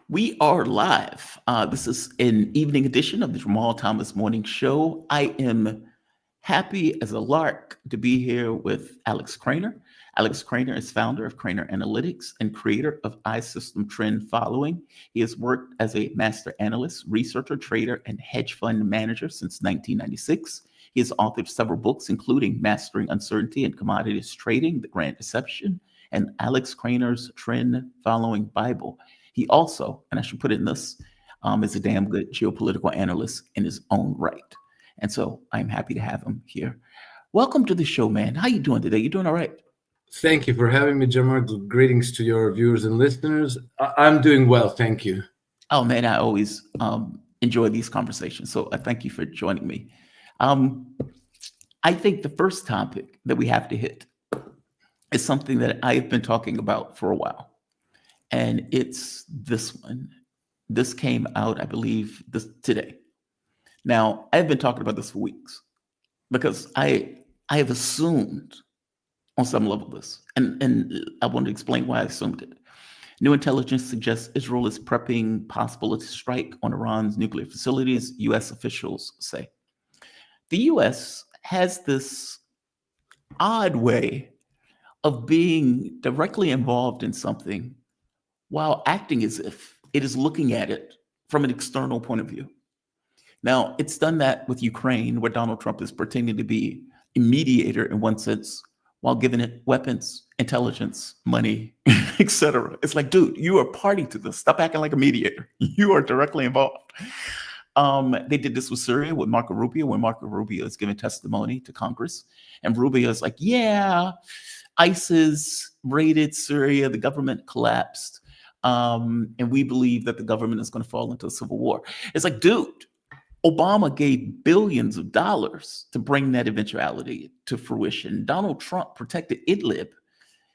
We are live. This is an evening edition of the Jamal Thomas Morning Show. I am happy as a lark to be here with Alex Krainer. Alex Krainer is founder of Krainer Analytics and creator of iSystem Trend Following. He has worked as a master analyst, researcher, trader, and hedge fund manager since 1996. He has authored several books, including Mastering Uncertainty in Commodities Trading, The Grand Deception, and Alex Krainer's Trend Following Bible. He also, and I should put it in this, is a damn good geopolitical analyst in his own right. And so I'm happy to have him here. Welcome to the show, man. How you doing today? You doing all right? Thank you for having me, Jamar. Greetings to your viewers and listeners. I'm doing well, thank you. Oh, man, I always enjoy these conversations. So I thank you for joining me. I think the first topic that we have to hit is something that I've been talking about for a while. And it's this one. This came out, I believe, today. Now, I've been talking about this for weeks because I have assumed on some level this, and I want to explain why I assumed it. New intelligence suggests Israel is prepping possible strike on Iran's nuclear facilities, U.S. officials say. The U.S. has this odd way of being directly involved in something while acting as if it is looking at it from an external point of view. Now, it's done that with Ukraine, where Donald Trump is pretending to be a mediator in one sense, while giving it weapons, intelligence, money, etc. It's like, dude, you are party to this. Stop acting like a mediator. You are directly involved. They did this with Syria with Marco Rubio, when Marco Rubio is giving testimony to Congress. And Rubio is like, yeah, ISIS raided Syria, the government collapsed. And we believe that the government is going to fall into a civil war. It's like, dude, Obama gave billions of dollars to bring that eventuality to fruition. Donald Trump protected Idlib,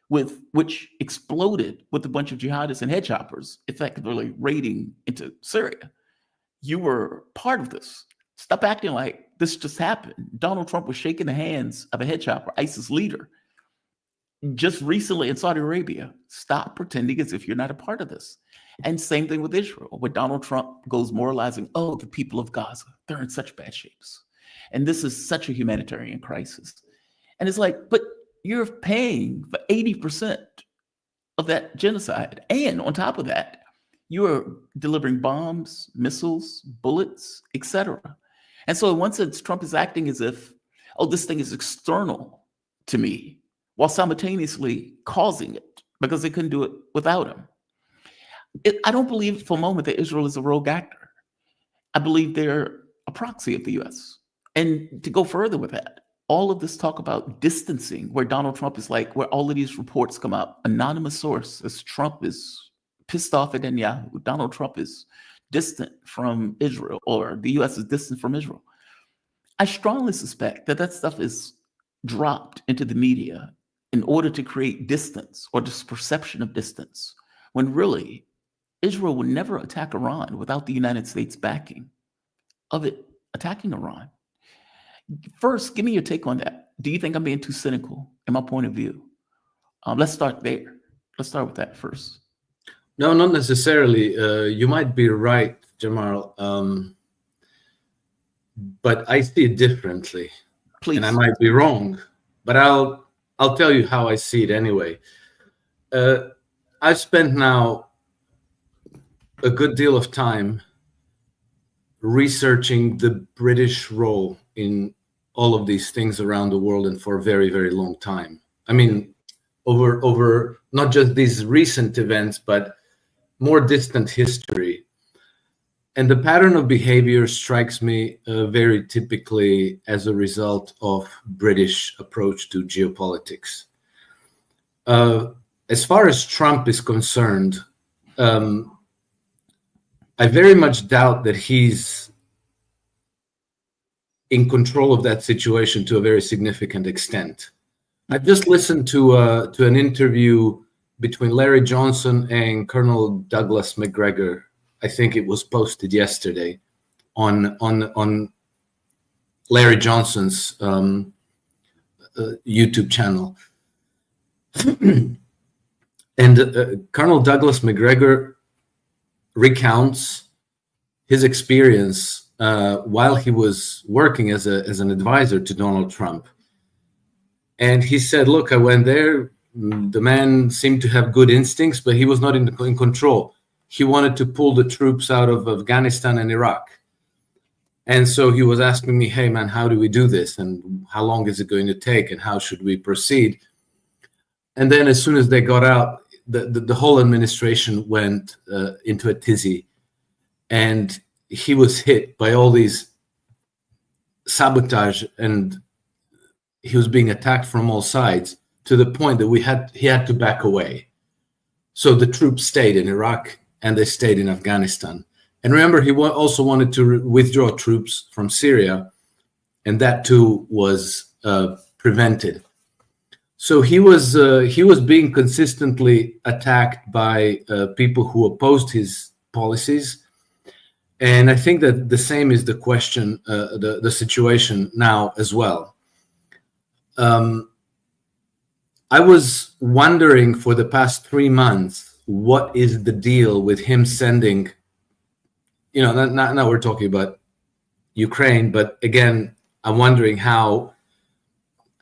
which exploded with a bunch of jihadists and head choppers, effectively raiding into Syria. You were part of this. Stop acting like this just happened. Donald Trump was shaking the hands of a head chopper, ISIS leader, just recently in Saudi Arabia. Stop pretending as if you're not a part of this. And same thing with Israel, where Donald Trump goes moralizing, oh, the people of Gaza, they're in such bad shapes. And this is such a humanitarian crisis. And it's like, but you're paying for 80% of that genocide. And on top of that, you are delivering bombs, missiles, bullets, etc. And so in one sense, Trump is acting as if, oh, this thing is external to me, while simultaneously causing it because they couldn't do it without him. I don't believe for a moment that Israel is a rogue actor. I believe they're a proxy of the U.S. And to go further with that, all of this talk about distancing, where Donald Trump is like, where all of these reports come out, anonymous source, as Trump is pissed off at Netanyahu, Donald Trump is distant from Israel, or the U.S. is distant from Israel. I strongly suspect that that stuff is dropped into the media in order to create distance or this perception of distance, when really Israel would never attack Iran without the United States backing of it attacking Iran. First, give me your take on that. Do you think I'm being too cynical in my point of view? Let's start there. Let's start with that first. No, not necessarily. You might be right, Jamal, but I see it differently. Please. And I might be wrong, but I'll tell you how I see it anyway. I've spent now a good deal of time researching the British role in all of these things around the world, and for a very, very long time. I mean, over not just these recent events, but more distant history. And the pattern of behavior strikes me very typically as a result of British approach to geopolitics. As far as Trump is concerned, I very much doubt that he's in control of that situation to a very significant extent. I just listened to an interview between Larry Johnson and Colonel Douglas McGregor. I think it was posted yesterday on Larry Johnson's YouTube channel. And Colonel Douglas McGregor recounts his experience while he was working as an advisor to Donald Trump. And he said, look, I went there. The man seemed to have good instincts, but he was not in control. He wanted to pull the troops out of Afghanistan and Iraq. And so he was asking me, hey, man, how do we do this? And how long is it going to take? And how should we proceed? And then as soon as they got out, the whole administration went into a tizzy. And he was hit by all these sabotage, and he was being attacked from all sides, to the point that he had to back away. So the troops stayed in Iraq and they stayed in Afghanistan. And remember, he also wanted to withdraw troops from Syria, and that too was prevented. So he was being consistently attacked by people who opposed his policies. And I think that the same is the question, the situation now as well. I was wondering for the past 3 months, what is the deal with him sending, now we're talking about Ukraine, but again, I'm wondering how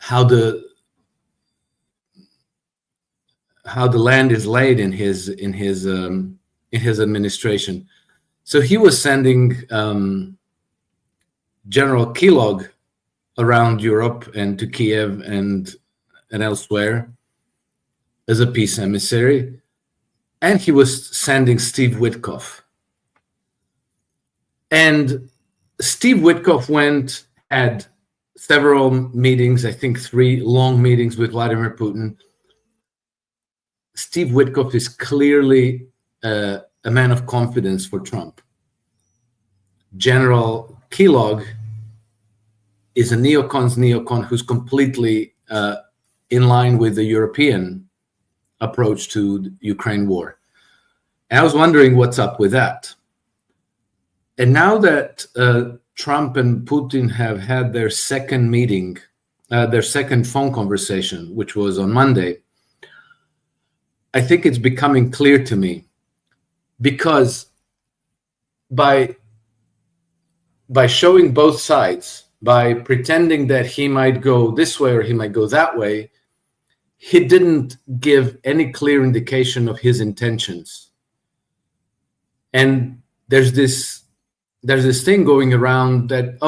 the land is laid in his administration. So he was sending General Kellogg around Europe and to Kiev and elsewhere as a peace emissary, and he was sending Steve Witkoff. And Steve Witkoff had several meetings, I think 3 long meetings with Vladimir Putin. Steve Witkoff is clearly a man of confidence for Trump. General Kellogg is a neocon's neocon who's completely in line with the European approach to the Ukraine war. And I was wondering what's up with that. And now that Trump and Putin have had their second meeting, their second phone conversation, which was on Monday, I think it's becoming clear to me, because by showing both sides, by pretending that he might go this way or he might go that way, he didn't give any clear indication of his intentions. And there's this thing going around that,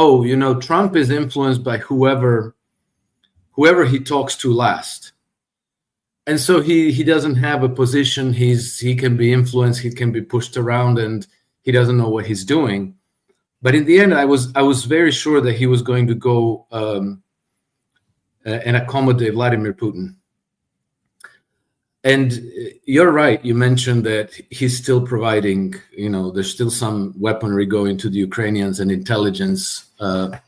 Trump is influenced by whoever he talks to last. And so he doesn't have a position. He can be influenced, he can be pushed around, and he doesn't know what he's doing. But in the end, I was very sure that he was going to go and accommodate Vladimir Putin. And you're right. You mentioned that he's still providing, there's still some weaponry going to the Ukrainians and intelligence from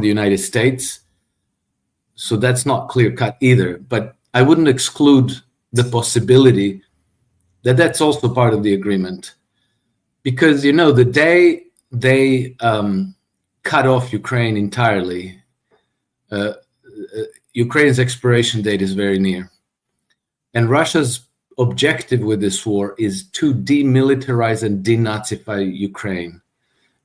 the United States. So that's not clear cut either. But I wouldn't exclude the possibility that that's also part of the agreement. Because, the day they cut off Ukraine entirely, Ukraine's expiration date is very near. And Russia's objective with this war is to demilitarize and denazify Ukraine.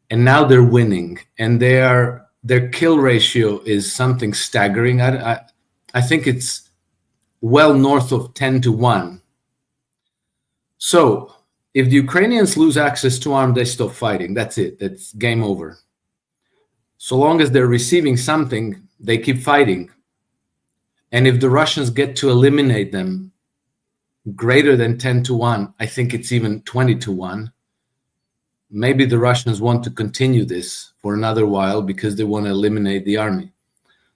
And now they're winning. And their kill ratio is something staggering. I think it's well north of 10-1. So if the Ukrainians lose access to arms, they stop fighting. That's it. That's game over. So long as they're receiving something, they keep fighting. And if the Russians get to eliminate them greater than 10-1, I think it's even 20-1. Maybe the Russians want to continue this for another while because they want to eliminate the army.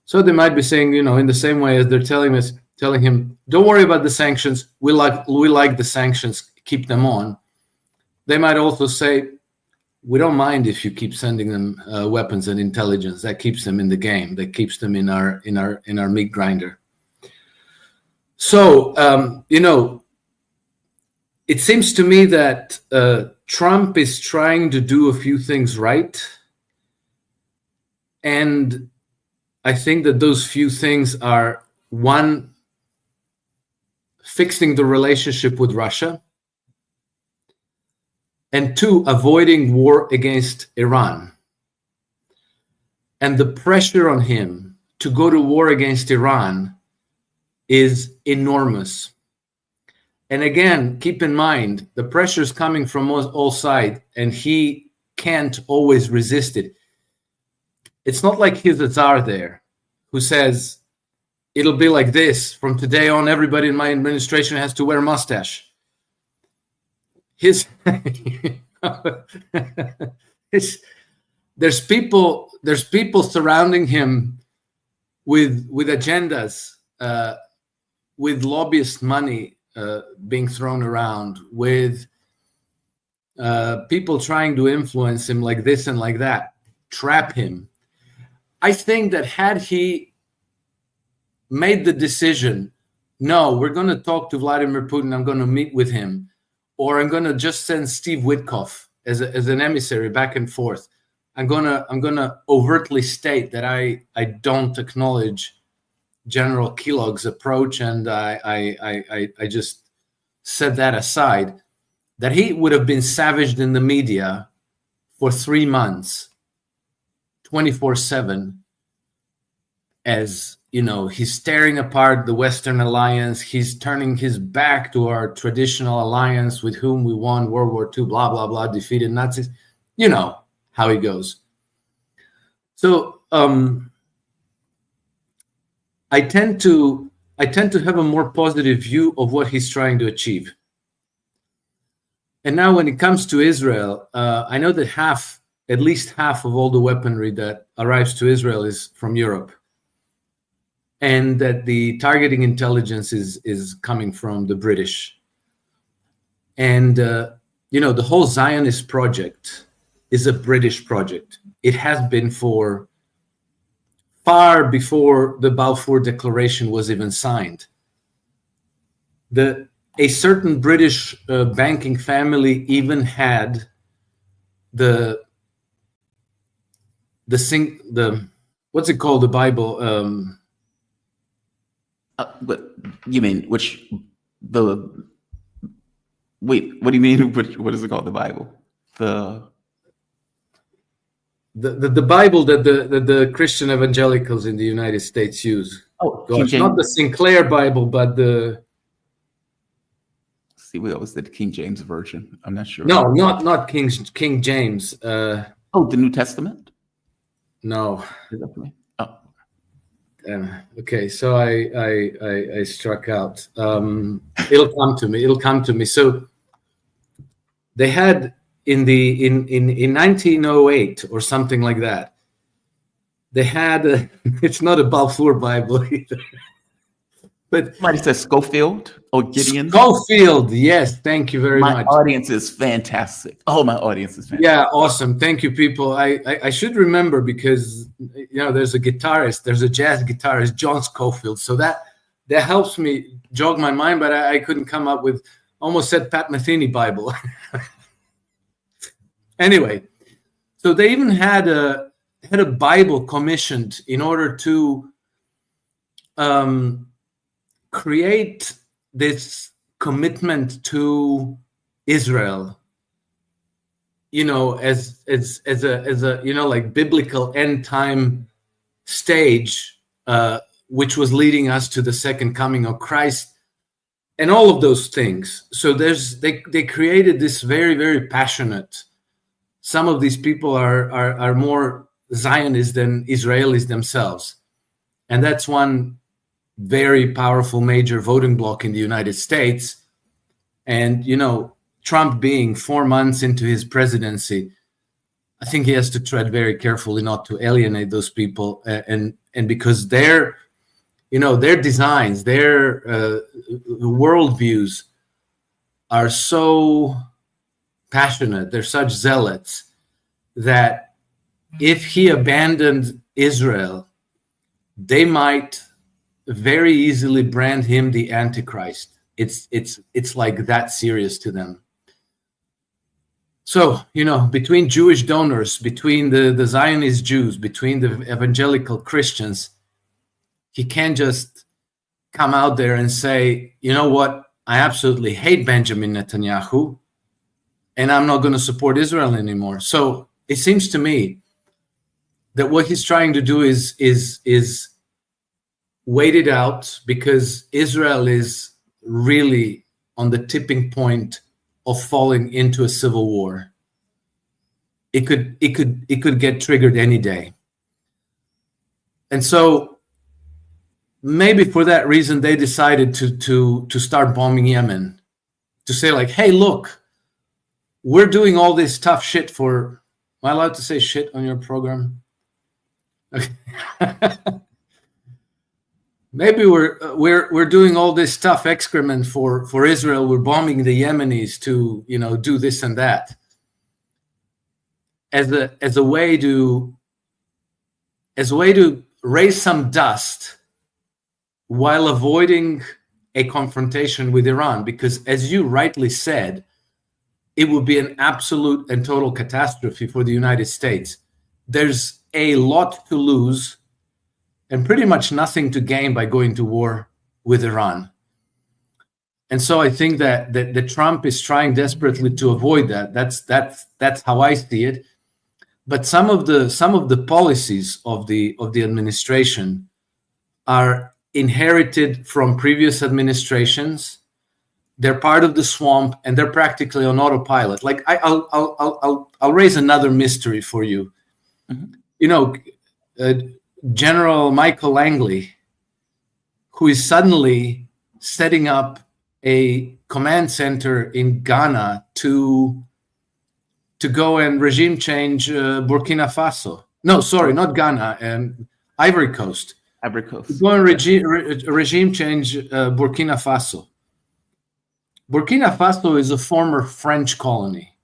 So they might be saying, in the same way as they're telling him, don't worry about the sanctions. We like the sanctions. Keep them on. They might also say, we don't mind if you keep sending them weapons and intelligence. That keeps them in the game. That keeps them in our meat grinder. So, it seems to me that Trump is trying to do a few things right. And I think that those few things are, one, fixing the relationship with Russia. and 2, avoiding war against Iran. And the pressure on him to go to war against Iran is enormous. And again, keep in mind, the pressure is coming from all sides, and he can't always resist it. It's not like he's a czar there who says, it'll be like this. From today on, everybody in my administration has to wear a mustache. There's people surrounding him with agendas, with lobbyist money being thrown around, with people trying to influence him like this and like that, trap him. I think that had he made the decision, no, we're going to talk to Vladimir Putin, I'm going to meet with him, or I'm going to just send Steve Witkoff as an emissary back and forth. I'm gonna overtly state that I don't acknowledge General Kellogg's approach, and I just set that aside. That he would have been savaged in the media for 3 months, 24/7, as you know, he's tearing apart the Western alliance. He's turning his back to our traditional alliance with whom we won World War II, blah, blah, blah, defeated Nazis. You know how it goes. So I tend to have a more positive view of what he's trying to achieve. And now when it comes to Israel, I know that at least half of all the weaponry that arrives to Israel is from Europe. And that the targeting intelligence is coming from the British. And, the whole Zionist project is a British project. It has been for far before the Balfour Declaration was even signed. A certain British banking family even had the what's it called, the Bible? What you mean? Wait, what do you mean? What is it called? The Bible? The Bible that the Christian evangelicals in the United States use. Oh, gosh, not the Sinclair Bible, but the. See, we always did the King James version. I'm not sure. No, not King James. The New Testament. No. Oh. Okay, so I struck out. It'll come to me. So they had in 1908 or something like that. They had it's not a Balfour Bible either. But somebody says Schofield or Gideon. Schofield, yes, thank you very much. My audience is fantastic. Oh, my audience is fantastic. Yeah, awesome. Thank you, people. I should remember because there's a guitarist, there's a jazz guitarist, John Schofield. So that helps me jog my mind, but I couldn't come up with. Almost said Pat Metheny Bible. Anyway, so they even had a Bible commissioned in order to create this commitment to Israel, as a like biblical end time stage, which was leading us to the second coming of Christ, and all of those things. So they created this very, very passionate. Some of these people are more Zionist than Israelis themselves, and that's one very powerful major voting bloc in the United States. And Trump being 4 months into his presidency, I think he has to tread very carefully not to alienate those people, and because their designs, their worldviews are so passionate, they're such zealots, that if he abandoned Israel, they might very easily brand him the Antichrist. It's like that serious to them. So, between Jewish donors, between the Zionist Jews, between the evangelical Christians, he can't just come out there and say, you know what, I absolutely hate Benjamin Netanyahu, and I'm not going to support Israel anymore. So it seems to me that what he's trying to do is wait it out, because Israel is really on the tipping point of falling into a civil war. It could get triggered any day. And so maybe for that reason they decided to start bombing Yemen, to say like, hey, look, we're doing all this tough shit for, am I allowed to say shit on your program? Okay. Maybe we're doing all this tough excrement for Israel. We're bombing the Yemenis to, do this and that, as a way to raise some dust while avoiding a confrontation with Iran, because as you rightly said, it would be an absolute and total catastrophe for the United States. There's a lot to lose and pretty much nothing to gain by going to war with Iran. And so I think that Trump is trying desperately to avoid that. That's how I see it. But some of the policies of the administration are inherited from previous administrations. They're part of the swamp, and they're practically on autopilot. Like I'll raise another mystery for you. Mm-hmm. General Michael Langley, who is suddenly setting up a command center in Ghana to go and regime change Burkina Faso. No, sorry, not Ghana, Ivory Coast. Ivory Coast. To go and regime change Burkina Faso. Burkina Faso is a former French colony.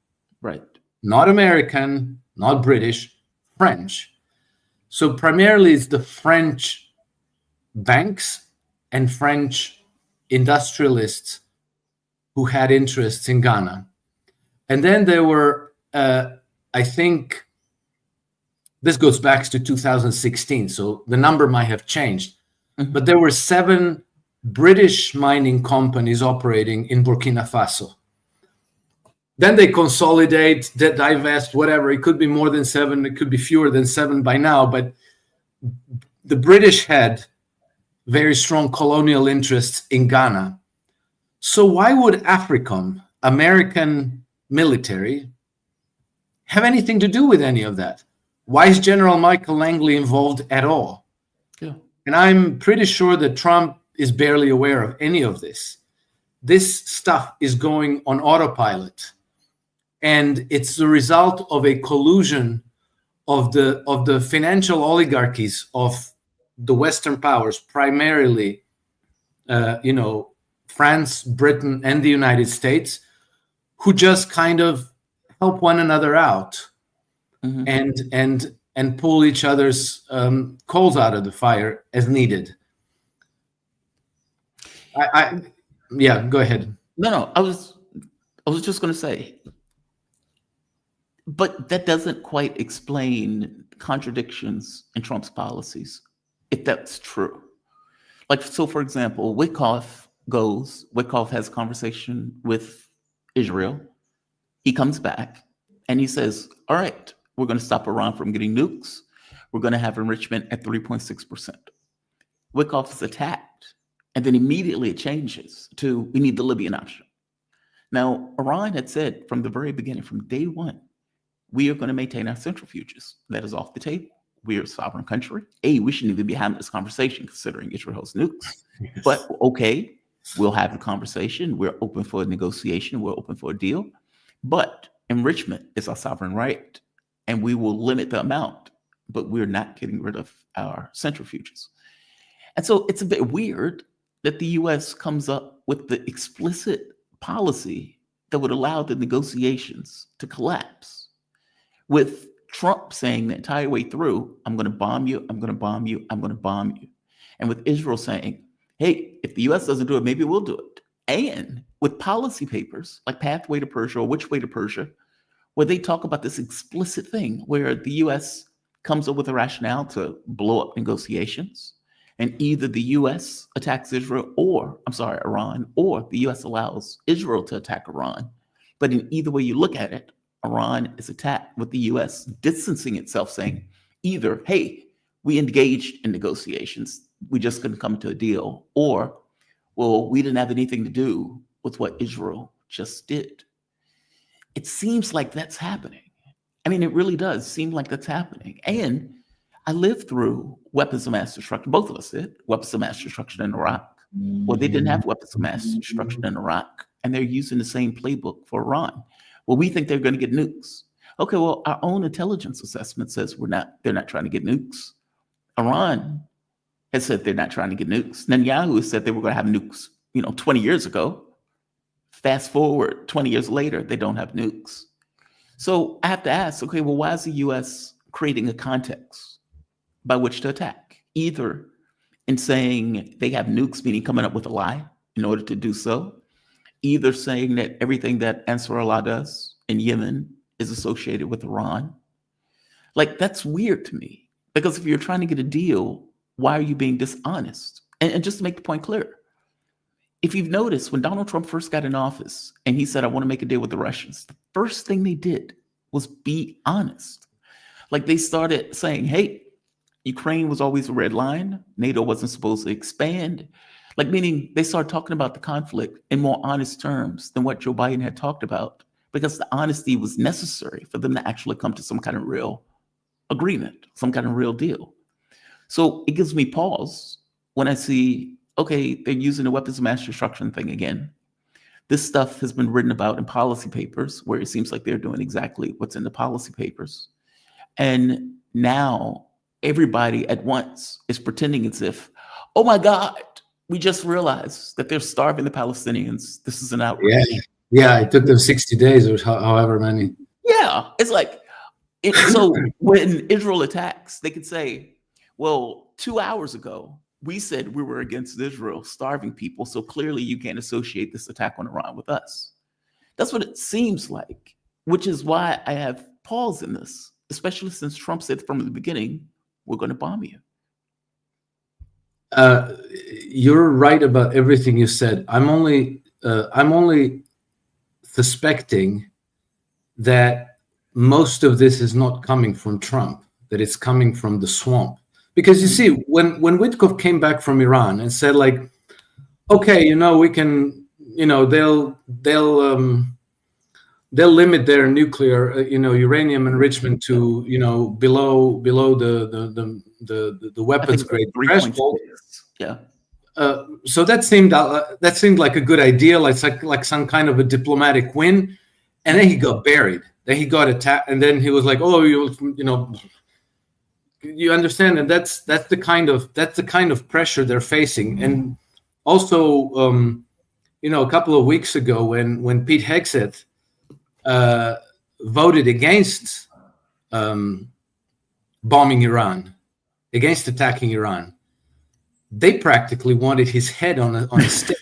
Right. Not American, not British, French. So primarily it's the French banks and French industrialists who had interests in Ghana. And then there were, I think, this goes back to 2016, so the number might have changed. Mm-hmm. But there were 7 British mining companies operating in Burkina Faso. Then they consolidate, divest, whatever. It could be more than 7. It could be fewer than 7 by now. But the British had very strong colonial interests in Ghana. So why would AFRICOM, American military, have anything to do with any of that? Why is General Michael Langley involved at all? Yeah. And I'm pretty sure that Trump is barely aware of any of this. This stuff is going on autopilot. And it's the result of a collusion of the financial oligarchies of the Western powers, primarily, France, Britain, and the United States, who just kind of help one another out, mm-hmm. and pull each other's coals out of the fire as needed. Yeah, go ahead. No, I was just going to say, but that doesn't quite explain contradictions in Trump's policies, if that's true. Like, so for example, Witkoff has a conversation with Israel. He comes back and he says, all right, we're going to stop Iran from getting nukes. We're going to have enrichment at 3.6%. Witkoff is attacked. And then immediately it changes to, we need the Libyan option. Now, Iran had said from the very beginning, from day one, we are going to maintain our centrifuges. That is off the table. We are a sovereign country. We shouldn't even be having this conversation considering Israel has nukes. Yes. But okay, we'll have the conversation. We're open for a negotiation. We're open for a deal. But enrichment is our sovereign right. And we will limit the amount. But we're not getting rid of our centrifuges. And so it's a bit weird that the U.S. comes up with the explicit policy that would allow the negotiations to collapse, with Trump saying the entire way through, I'm going to bomb you, I'm going to bomb you, I'm going to bomb you. And with Israel saying, hey, if the U.S. doesn't do it, maybe we'll do it. And with policy papers like Pathway to Persia or Which Way to Persia, where they talk about this explicit thing where the U.S. comes up with a rationale to blow up negotiations. And either the U.S. attacks Iran, or the U.S. allows Israel to attack Iran. But in either way you look at it, Iran is attacked with the US distancing itself, saying either, hey, we engaged in negotiations, we just couldn't come to a deal, or, well, we didn't have anything to do with what Israel just did. It seems like that's happening. I mean, it really does seem like that's happening. And I lived through weapons of mass destruction. Both of us did weapons of mass destruction in Iraq. Well, they didn't have weapons of mass destruction in Iraq, and they're using the same playbook for Iran. Well, we think they're going to get nukes. Okay, well, our own intelligence assessment says they're not trying to get nukes. Iran has said they're not trying to get nukes. Netanyahu has said they were going to have nukes, 20 years ago. Fast forward 20 years later, they don't have nukes. So I have to ask, okay, well, why is the US creating a context by which to attack? Either in saying they have nukes, meaning coming up with a lie in order to do so, either saying that everything that Ansarullah does in Yemen is associated with Iran. Like, that's weird to me, because if you're trying to get a deal, why are you being dishonest? And just to make the point clear, if you've noticed, when Donald Trump first got in office and he said, I want to make a deal with the Russians, the first thing they did was be honest. Like, they started saying, hey, Ukraine was always a red line. NATO wasn't supposed to expand. Like, meaning they started talking about the conflict in more honest terms than what Joe Biden had talked about, because the honesty was necessary for them to actually come to some kind of real agreement, some kind of real deal. So it gives me pause when I see, okay, they're using the weapons of mass destruction thing again. This stuff has been written about in policy papers where it seems like they're doing exactly what's in the policy papers. And now everybody at once is pretending as if, oh my God, we just realized that they're starving the Palestinians. This is an outrage. Yeah, it took them 60 days or however many. Yeah, it's like, so when Israel attacks, they could say, well, 2 hours ago, we said we were against Israel starving people, so clearly you can't associate this attack on Iran with us. That's what it seems like, which is why I have pause in this, especially since Trump said from the beginning, we're going to bomb you. You're right about everything you said. I'm only suspecting that most of this is not coming from Trump, that it's coming from the swamp. Because you see, when Witkoff came back from Iran and said, like, okay, we can, they'll limit their nuclear, uranium enrichment to, below the weapons grade threshold. Yeah. So that seemed like a good idea, like some kind of a diplomatic win. And then he got buried. Then he got attacked, and then he was like, "Oh, you understand?" And that's the kind of pressure they're facing. And also, a couple of weeks ago, when Pete Hegseth voted against bombing Iran, against attacking Iran, they practically wanted his head on a stake.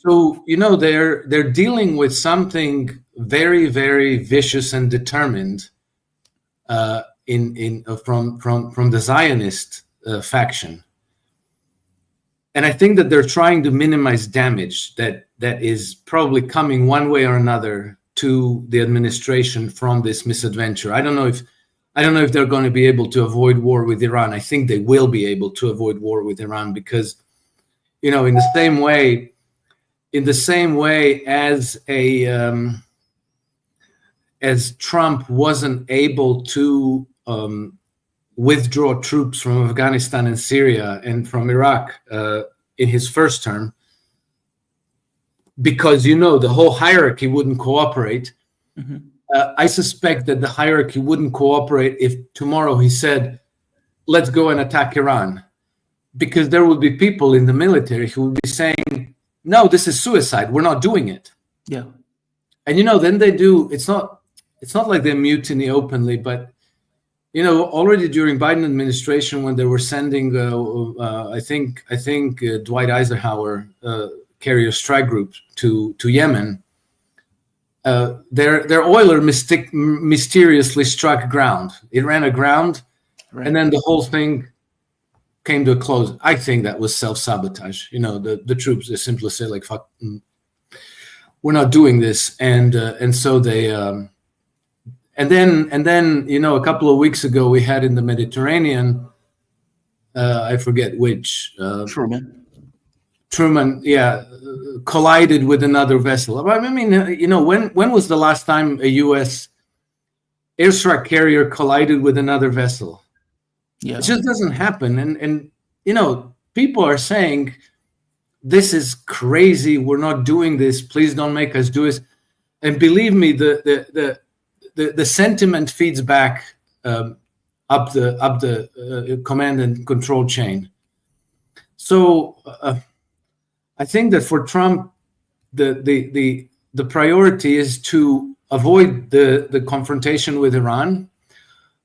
So they're dealing with something very, very vicious and determined from the Zionist faction, and I think that they're trying to minimize damage that is probably coming one way or another to the administration from this misadventure. I don't know if they're going to be able to avoid war with Iran. I think they will be able to avoid war with Iran because, in the same way as Trump wasn't able to withdraw troops from Afghanistan and Syria and from Iraq in his first term, because the whole hierarchy wouldn't cooperate. Mm-hmm. I suspect that the hierarchy wouldn't cooperate if tomorrow he said, let's go and attack Iran, because there would be people in the military who would be saying, no, this is suicide, we're not doing it. Yeah. And then they do. It's not like they mutiny openly, but already during Biden administration, when they were sending I think Dwight Eisenhower carrier strike group to Yemen, their oiler mysteriously struck ground. It ran aground, right. And then the whole thing came to a close. I think that was self-sabotage. The troops, they simply say, like, fuck. we're not doing this, and so they and then a couple of weeks ago we had in the Mediterranean, I forget which, Truman, yeah, collided with another vessel. I mean, when was the last time a U.S. airstrike carrier collided with another vessel? Yeah. It just doesn't happen. And people are saying, this is crazy. We're not doing this. Please don't make us do this. And believe me, the sentiment feeds back up the command and control chain. So I think that for Trump, the priority is to avoid the confrontation with Iran,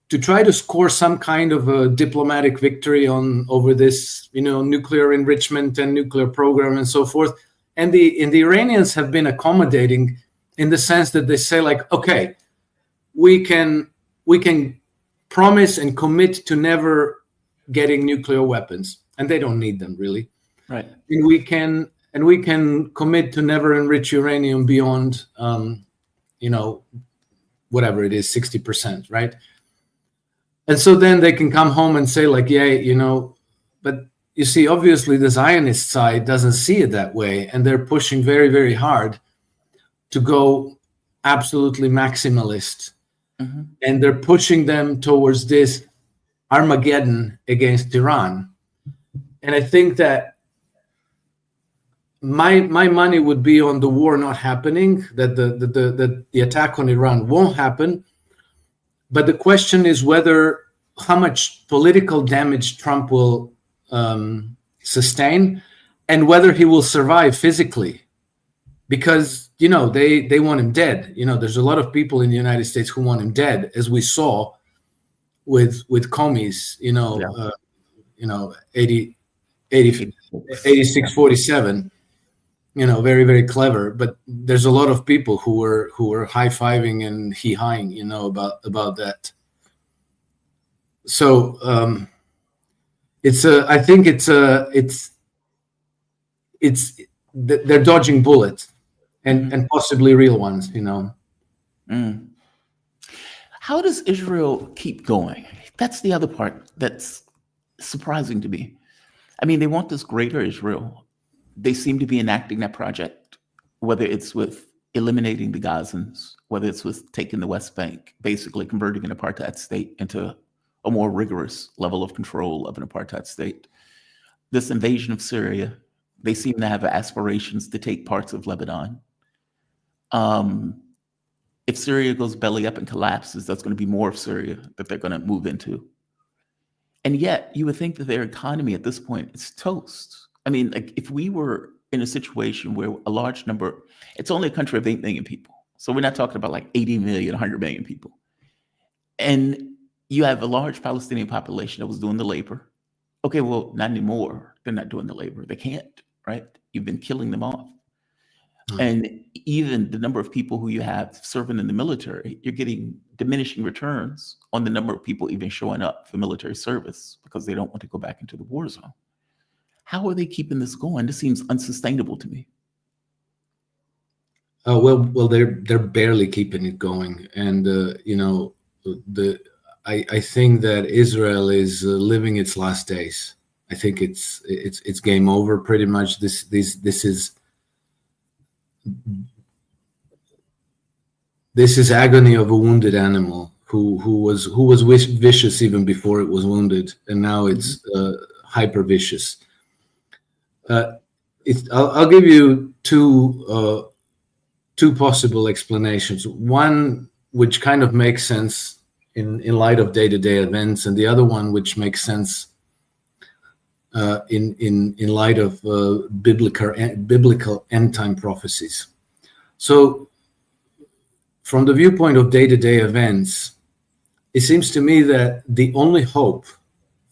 to try to score some kind of a diplomatic victory over this, nuclear enrichment and nuclear program and so forth. And the Iranians have been accommodating in the sense that they say, like, okay, we can promise and commit to never getting nuclear weapons, and they don't need them really. Right. And we can commit to never enrich uranium beyond, whatever it is, 60%, right? And so then they can come home and say, like, yeah, but you see, obviously the Zionist side doesn't see it that way, and they're pushing very, very hard to go absolutely maximalist. Mm-hmm. And they're pushing them towards this Armageddon against Iran. And I think that my money would be on the war not happening, that the attack on Iran won't happen. But the question is how much political damage Trump will sustain, and whether he will survive physically. Because, they want him dead. There's a lot of people in the United States who want him dead, as we saw with Comey's, 8647, very, very clever. But there's a lot of people who were high-fiving and hee-hawing, about that. So I think they're dodging bullets, and possibly real ones, Mm. How does Israel keep going? That's the other part that's surprising to me. I mean, they want this greater Israel. They seem to be enacting that project, whether it's with eliminating the Gazans, whether it's with taking the West Bank, basically converting an apartheid state into a more rigorous level of control of an apartheid state. This invasion of Syria, they seem to have aspirations to take parts of Lebanon. If Syria goes belly up and collapses, that's going to be more of Syria that they're going to move into. And yet, you would think that their economy at this point is toast. I mean, like, if we were in a situation where a large number, it's only a country of 8 million people. So we're not talking about like 80 million, 100 million people. And you have a large Palestinian population that was doing the labor. Okay, well, not anymore. They're not doing the labor. They can't, right? You've been killing them off. Mm-hmm. And even the number of people who you have serving in the military, you're getting diminishing returns on the number of people even showing up for military service because they don't want to go back into the war zone. How are they keeping this going? This seems unsustainable to me. Well, they're barely keeping it going, and I think that Israel is living its last days. I think it's game over pretty much. This is agony of a wounded animal who was vicious even before it was wounded, and now it's hyper vicious. I'll give you two possible explanations. One which kind of makes sense in light of day-to-day events, and the other one which makes sense in light of biblical end-time prophecies. So, from the viewpoint of day-to-day events, it seems to me that the only hope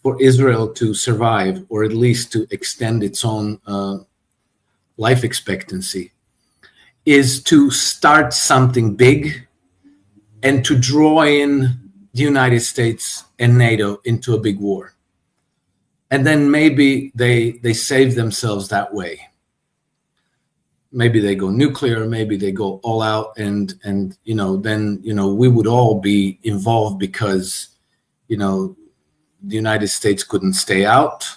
for Israel to survive, or at least to extend its own life expectancy, is to start something big and to draw in the United States and NATO into a big war. And then maybe they save themselves that way. maybe they go nuclear, maybe they go all out, and then we would all be involved because the United States couldn't stay out.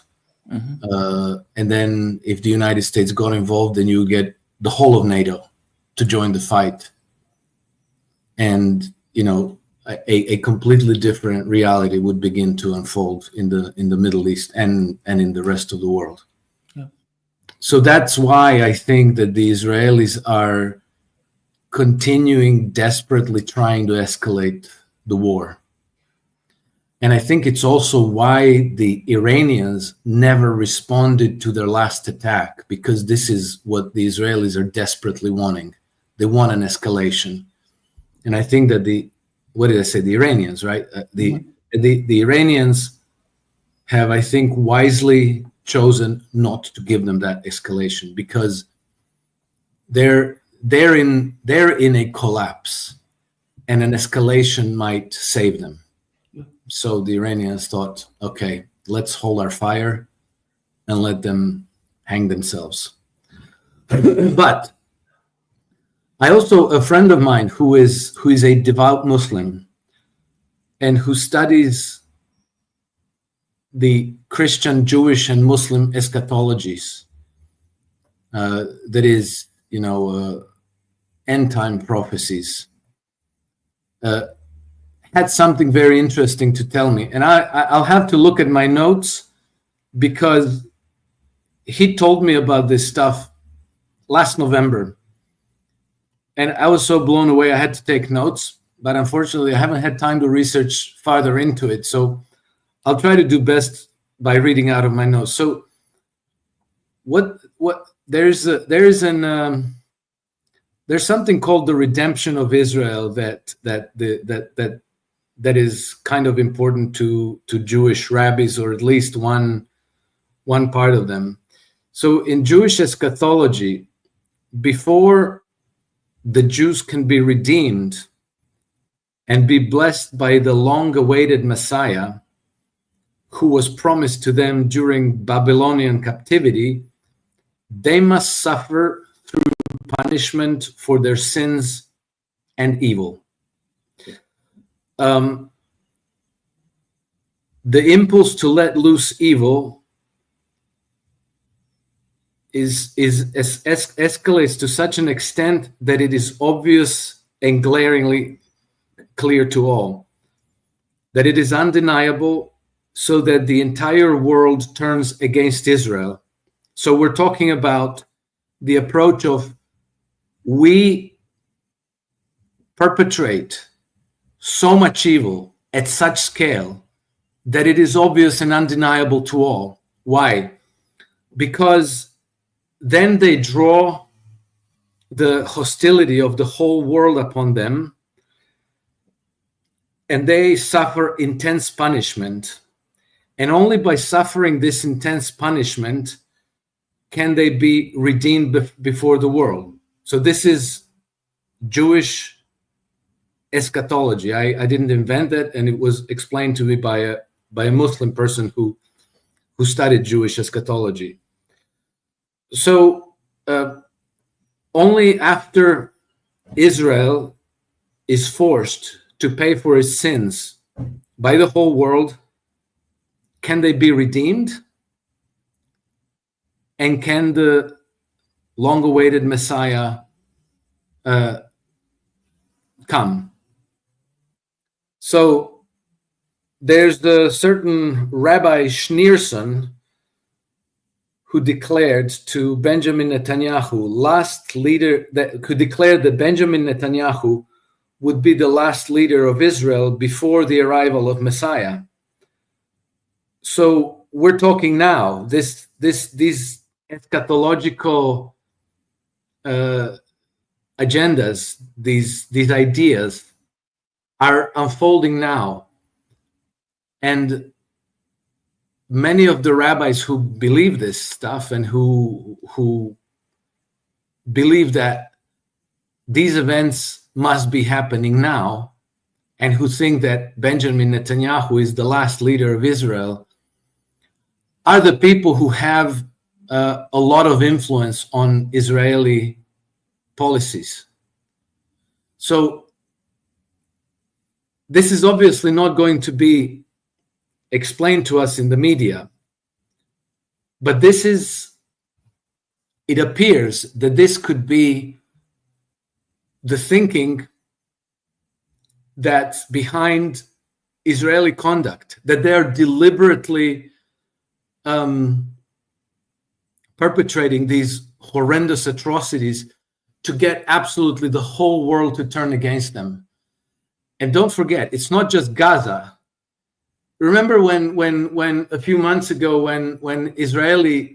And then if the United States got involved, then you get the whole of NATO to join the fight. And, a completely different reality would begin to unfold in the Middle East and in the rest of the world. Yeah. So that's why I think that the Israelis are continuing desperately trying to escalate the war. And I think it's also why the Iranians never responded to their last attack, because this is what the Israelis are desperately wanting. They want an escalation. And I think that the Iranians, right? The Iranians have, I think, wisely chosen not to give them that escalation, because they're in a collapse, and an escalation might save them. So the Iranians thought, okay, let's hold our fire and let them hang themselves. But I also, a friend of mine who is a devout Muslim and who studies the Christian, Jewish, and Muslim eschatologies, that is, end time prophecies, had something very interesting to tell me. And I'll have to look at my notes, because he told me about this stuff last November. And I was so blown away, I had to take notes. But unfortunately, I haven't had time to research farther into it. So I'll try to do best by reading out of my notes. So there's something called the redemption of Israel that is kind of important to Jewish rabbis, or at least one part of them. So in Jewish eschatology, before the Jews can be redeemed and be blessed by the long-awaited Messiah, who was promised to them during Babylonian captivity, they must suffer through punishment for their sins and evil. The impulse to let loose evil escalates to such an extent that it is obvious and glaringly clear to all, that it is undeniable, so that the entire world turns against Israel. So we're talking about the approach of, we perpetrate so much evil at such scale that it is obvious and undeniable to all. Why? Because then they draw the hostility of the whole world upon them, and they suffer intense punishment. And only by suffering this intense punishment can they be redeemed before the world. So this is Jewish eschatology. I didn't invent it, and it was explained to me by a Muslim person who studied Jewish eschatology. So only after Israel is forced to pay for its sins by the whole world can they be redeemed, and can the long-awaited Messiah come. So there's the certain Rabbi Schneerson who declared to Benjamin Netanyahu, who declared that Benjamin Netanyahu would be the last leader of Israel before the arrival of Messiah. So we're talking now, these eschatological agendas, these ideas are unfolding now. And many of the rabbis who believe this stuff, and who believe that these events must be happening now, and who think that Benjamin Netanyahu is the last leader of Israel, are the people who have a lot of influence on Israeli policies. So this is obviously not going to be explained to us in the media, but it appears that this could be the thinking that's behind Israeli conduct, that they're deliberately perpetrating these horrendous atrocities to get absolutely the whole world to turn against them. And don't forget, it's not just Gaza. Remember when a few months ago, when Israeli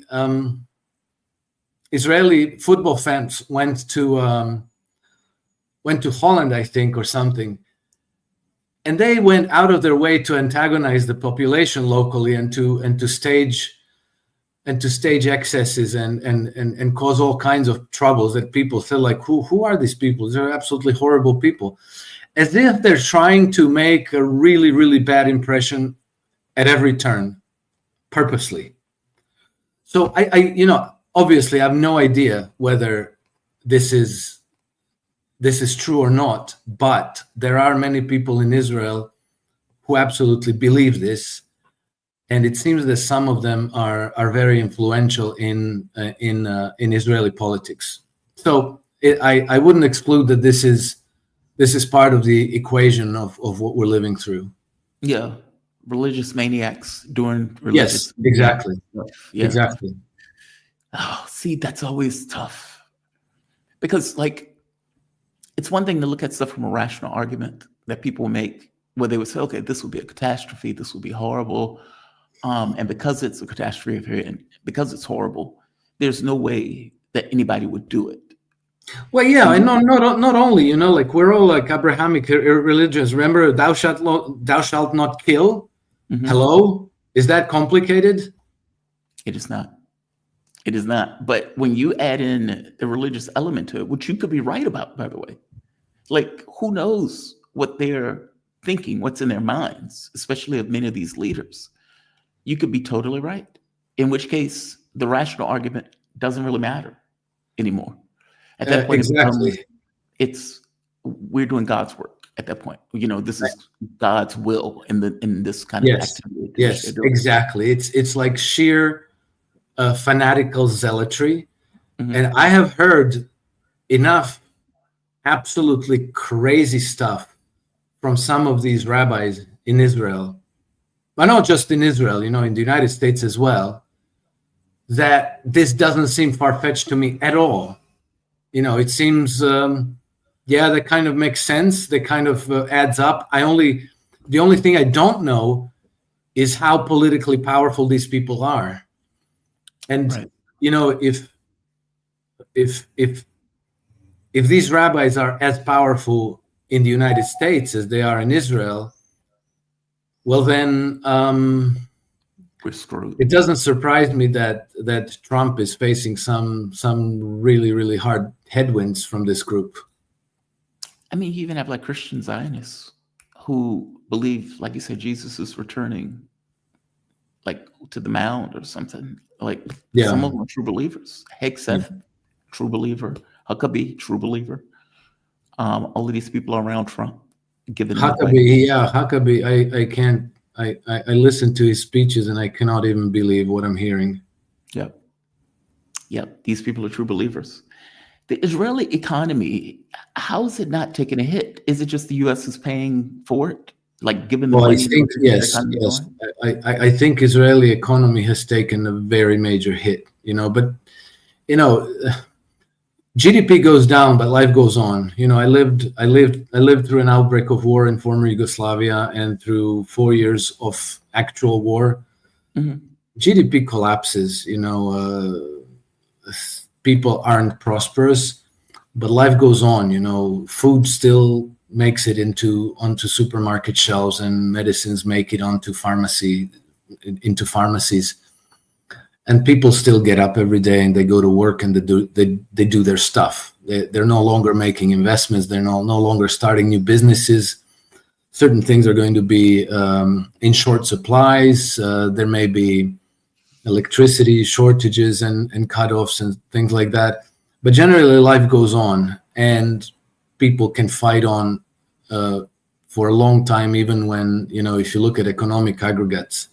football fans went to Holland, I think, or something, and they went out of their way to antagonize the population locally and to stage excesses and cause all kinds of troubles that people feel like, who are these people? They're absolutely horrible people, as if they're trying to make a really, really bad impression at every turn, purposely. So I obviously I have no idea whether this is true or not, but there are many people in Israel who absolutely believe this, and it seems that some of them are very influential in Israeli politics. So I wouldn't exclude that this is part of the equation of what we're living through. Yeah, religious maniacs doing religious. Yes, exactly. Yeah. Exactly. Oh, see, that's always tough, because like, it's one thing to look at stuff from a rational argument that people make, where they would say, okay, this would be a catastrophe, this would be horrible, and because it's a catastrophe and because it's horrible, there's no way that anybody would do it. Well, yeah, and not only, like, we're all like Abrahamic religions. Remember, thou shalt not kill. Mhm. Hello, is that complicated? It is not. It is not. But when you add in the religious element to it, which you could be right about, by the way, like, who knows what they're thinking, what's in their minds, especially of many of these leaders. You could be totally right, in which case the rational argument doesn't really matter anymore. At that point, exactly. we're doing God's work at that point. This is God's will in this kind of activity. Yes, exactly. It's like sheer fanatical zealotry. Mhm. And I have heard enough absolutely crazy stuff from some of these rabbis in Israel, but not just in Israel, in the United States as well, that this doesn't seem far-fetched to me at all. It seems, that kind of makes sense. That kind of adds up. The only thing I don't know is how politically powerful these people are. And, Right. If these rabbis are as powerful in the United States as they are in Israel, well, then We're screwed. it doesn't surprise me that Trump is facing some really, really hard headwinds from this group. I mean, you even have like Christian Zionists who believe, like you said, Jesus is returning, like, to the mound or something. Like, some of them are true believers. Hegseth, true believer. Huckabee, true believer. All of these people are around Trump, giving him advice. Huckabee. I can't. I listen to his speeches and I cannot even believe what I'm hearing. Yep. These people are true believers. The Israeli economy, how is it not taking a hit? Is it just the U.S. is paying for it? Like, given the money? I think yes. I think Israeli economy has taken a very major hit. But GDP goes down, but life goes on. I lived through an outbreak of war in former Yugoslavia and through 4 years of actual war. Mhm. GDP collapses. People aren't prosperous, but life goes on. Food still makes it onto supermarket shelves, and medicines make it into pharmacies. And people still get up every day and they go to work and they do their stuff. They're no longer making investments. They're no longer starting new businesses. Certain things are going to be in short supplies. There may be electricity shortages and cutoffs and things like that. But generally, life goes on, and people can fight on for a long time, even when, if you look at economic aggregates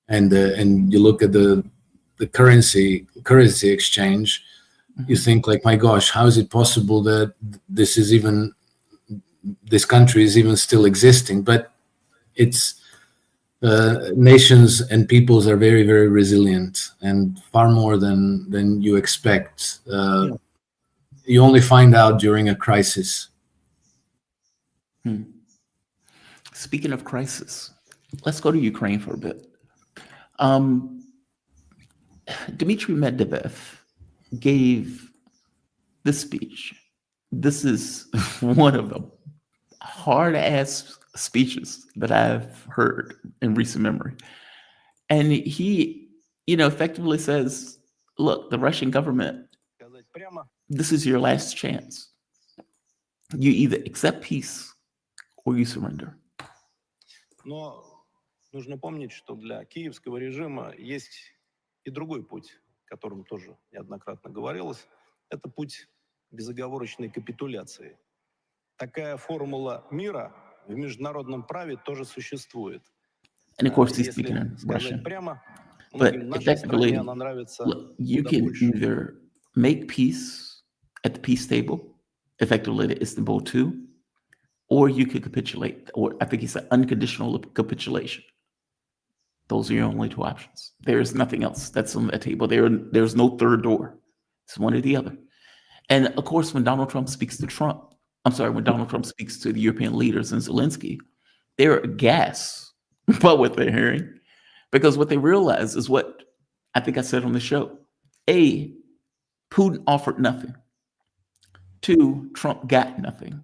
and you look at the currency exchange, you think like, my gosh, how is it possible that this country is even still existing? But it's nations and peoples are very, very resilient, and far more than you expect. Yeah. You only find out during a crisis. Speaking of crisis, let's go to Ukraine for a bit. Um, Dmitry Medvedev gave this speech. This is one of the hard ass speeches that I've heard in recent memory. And he, effectively says, look, the Russian government, this is your last chance. You either accept peace or you surrender. Но нужно помнить, что для киевского режима есть и другой путь, о котором тоже неоднократно говорилось. Это путь безоговорочной капитуляции. Такая формула мира в международном праве тоже существует. And of course, he's speaking in Russian. Прямо, but нашей стране effectively, она нравится look, you куда can больше. either make peace at the peace table, effectively the Istanbul II, or you could capitulate, or I think he said unconditional capitulation. Those are your only two options. There's nothing else that's on that table. There's no third door. It's one or the other. And of course, when Donald Trump speaks to the European leaders and Zelensky, they're aghast by what they're hearing, because what they realize is what I think I said on the show. A, Putin offered nothing. 2, Trump got nothing.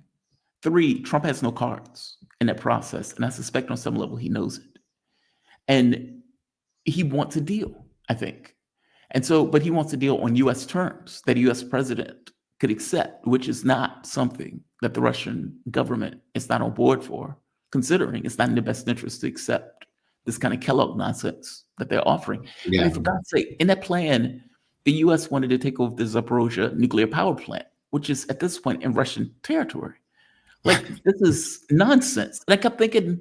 3, Trump has no cards in that process. And I suspect on some level he knows it. And he wants a deal, I think. And so, but he wants a deal on US terms that a US president could accept, which is not something that the Russian government is not on board for, considering it's not in their best interest to accept this kind of Kellogg nonsense that they're offering. Yeah. I mean, for God's sake, in that plan, the US wanted to take over the Zaporozhye nuclear power plant, which is at this point in Russian territory. Like, this is nonsense. And I kept thinking,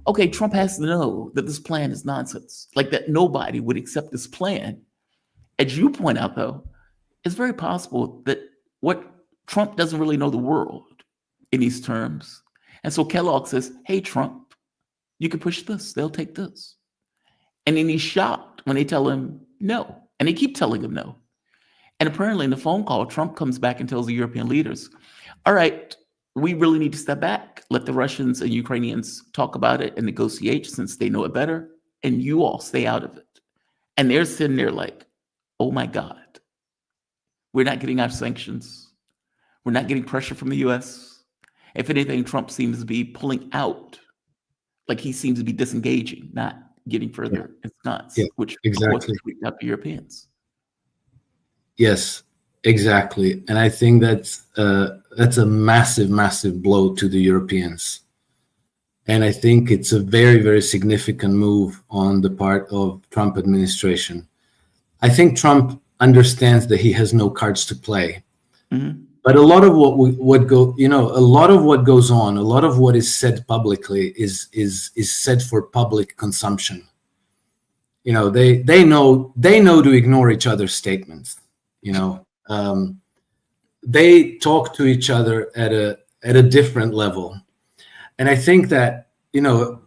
okay, Trump has to know that this plan is nonsense, like that nobody would accept this plan. As you point out, though, it's very possible that what Trump doesn't really know the world in these terms. And so Kellogg says, hey, Trump, you can push this. They'll take this. And then he's shocked when they tell him no. And they keep telling him no. And apparently in the phone call, Trump comes back and tells the European leaders, all right, we really need to step back, let the Russians and Ukrainians talk about it and negotiate since they know it better, and you all stay out of it. And they're sitting there like, oh my God, we're not getting our sanctions. We're not getting pressure from the US. If anything, Trump seems to be pulling out, like he seems to be disengaging, not getting further in stance, which exactly. of course freaked out the Europeans. Yes, exactly. And I think that's a massive, massive blow to the Europeans. And I think it's a very, very significant move on the part of Trump administration. I think Trump understands that he has no cards to play. Mm-hmm. But a lot of what goes on, a lot of what is said publicly is said for public consumption. They know to ignore each other's statements. They talk to each other at a different level. And I think that, a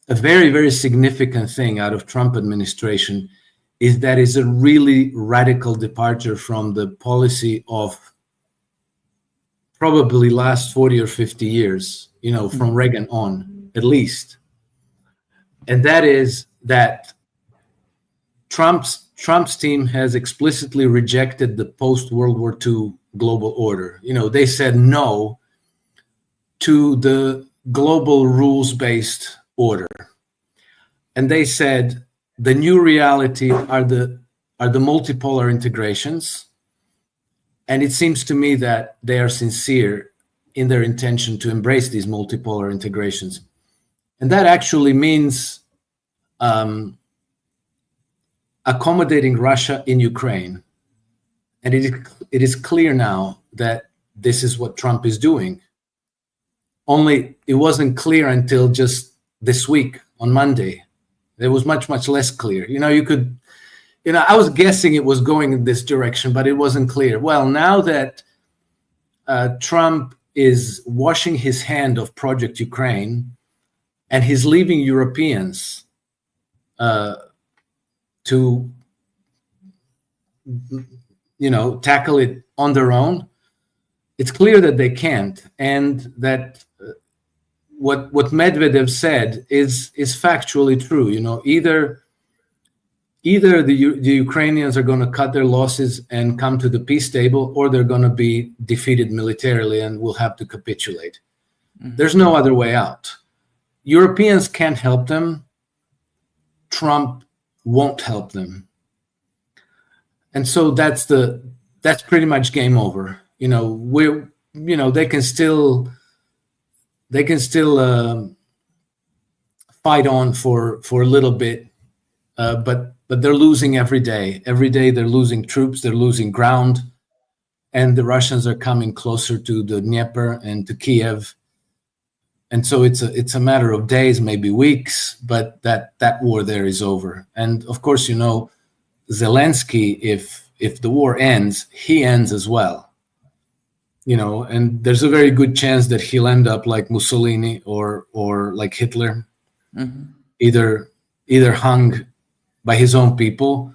very, very significant thing out of Trump administration is that is a really radical departure from the policy of probably last 40 or 50 years, from Reagan on, at least. And that is that Trump's team has explicitly rejected the post-World War II global order. They said no to the global rules-based order. And they said the new reality are the multipolar integrations. And it seems to me that they are sincere in their intention to embrace these multipolar integrations. And that actually means accommodating Russia in Ukraine. And it is clear now that this is what Trump is doing. Only it wasn't clear until just this week on Monday. It was much, much less clear. I was guessing it was going in this direction, but it wasn't clear. Well, now that Trump is washing his hand of Project Ukraine and he's leaving Europeans to tackle it on their own, it's clear that they can't, and that what Medvedev said is factually true. Either the Ukrainians are going to cut their losses and come to the peace table, or they're going to be defeated militarily and will have to capitulate. Mm-hmm. There's no other way out. Europeans can't help them. Trump won't help them. And so that's pretty much game over. They can still fight on for a little bit, but they're losing every day. Every day they're losing troops, they're losing ground, and the Russians are coming closer to the Dnieper and to Kiev. And so it's a matter of days, maybe weeks, but that war there is over. And of course, Zelensky, if the war ends, he ends as well. And there's a very good chance that he'll end up like Mussolini or like Hitler, mm-hmm. either hung by his own people,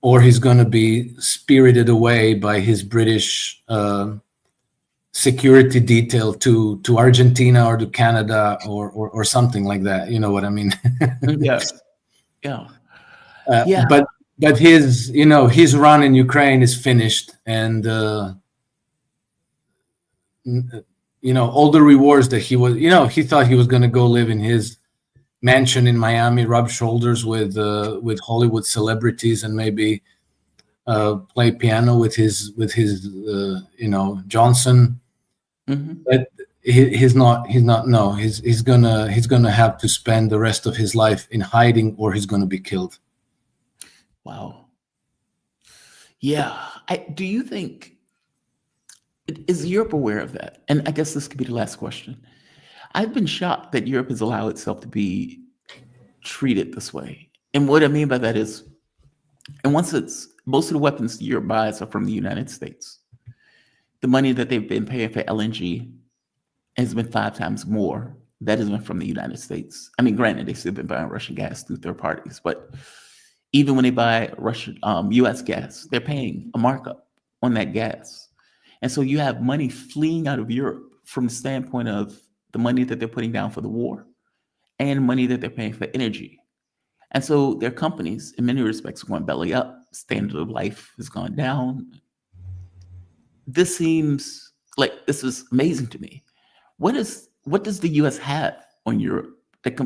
or he's going to be spirited away by his British security detail to Argentina or to Canada or something like that. You know what I mean? Yeah. But his run in Ukraine is finished, and all the rewards that he thought he was going to go live in his mansion in Miami, rub shoulders with Hollywood celebrities, and maybe play piano with his Johnson. Mm-hmm. But he's gonna have to spend the rest of his life in hiding, or he's gonna be killed. Wow. Yeah. Do you think, is Europe aware of that? And I guess this could be the last question. I've been shocked that Europe has allowed itself to be treated this way. And what I mean by that is, most of the weapons Europe buys are from the United States. The money that they've been paying for LNG has been 5 times more. That has been from the United States. I mean, granted, they've still been buying Russian gas through third parties, but even when they buy Russian, U.S. gas, they're paying a markup on that gas. And so you have money fleeing out of Europe from the standpoint of the money that they're putting down for the war and money that they're paying for energy. And so their companies, in many respects, are going belly up. Standard of life has gone down. This seems like this is amazing to me. What does the U.S. have on Europe that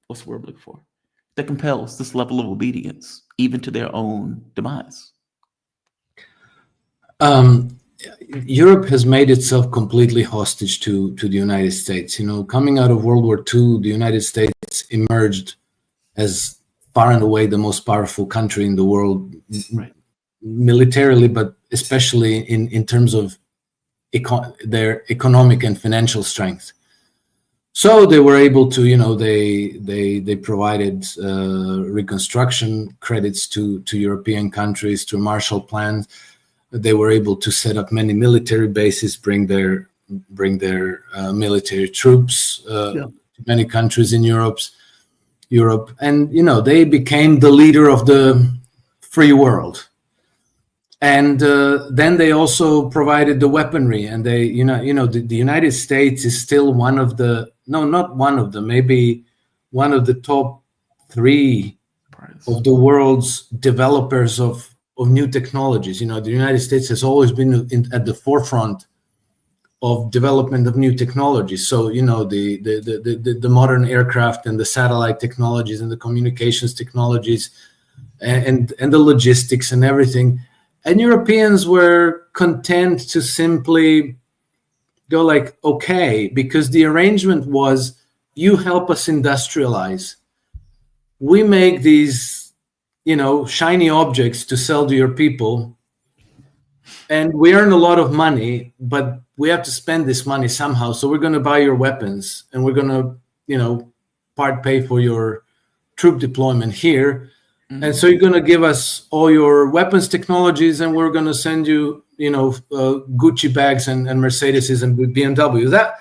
what's the word I'm looking for? That compels this level of obedience, even to their own demise? Europe has made itself completely hostage to the United States. Coming out of World War II, the United States emerged as far and away the most powerful country in the world, right, militarily, but especially in terms of their economic and financial strength. So they were able to, they provided reconstruction credits to European countries through Marshall Plans. They were able to set up many military bases, bring their military troops to many countries in Europe, and they became the leader of the free world. And then they also provided the weaponry, and they, the United States is still maybe one of the top 3 of the world's developers of new technologies. The United States has always been at the forefront of development of new technologies. So, the modern aircraft and the satellite technologies and the communications technologies and the logistics and everything. And Europeans were content to simply go like, okay, because the arrangement was, you help us industrialize. We make these shiny objects to sell to your people, and we earn a lot of money, but we have to spend this money somehow. So we're going to buy your weapons, and we're going to, part pay for your troop deployment here. And so you're going to give us all your weapons technologies, and we're going to send you, Gucci bags and Mercedes and BMW. That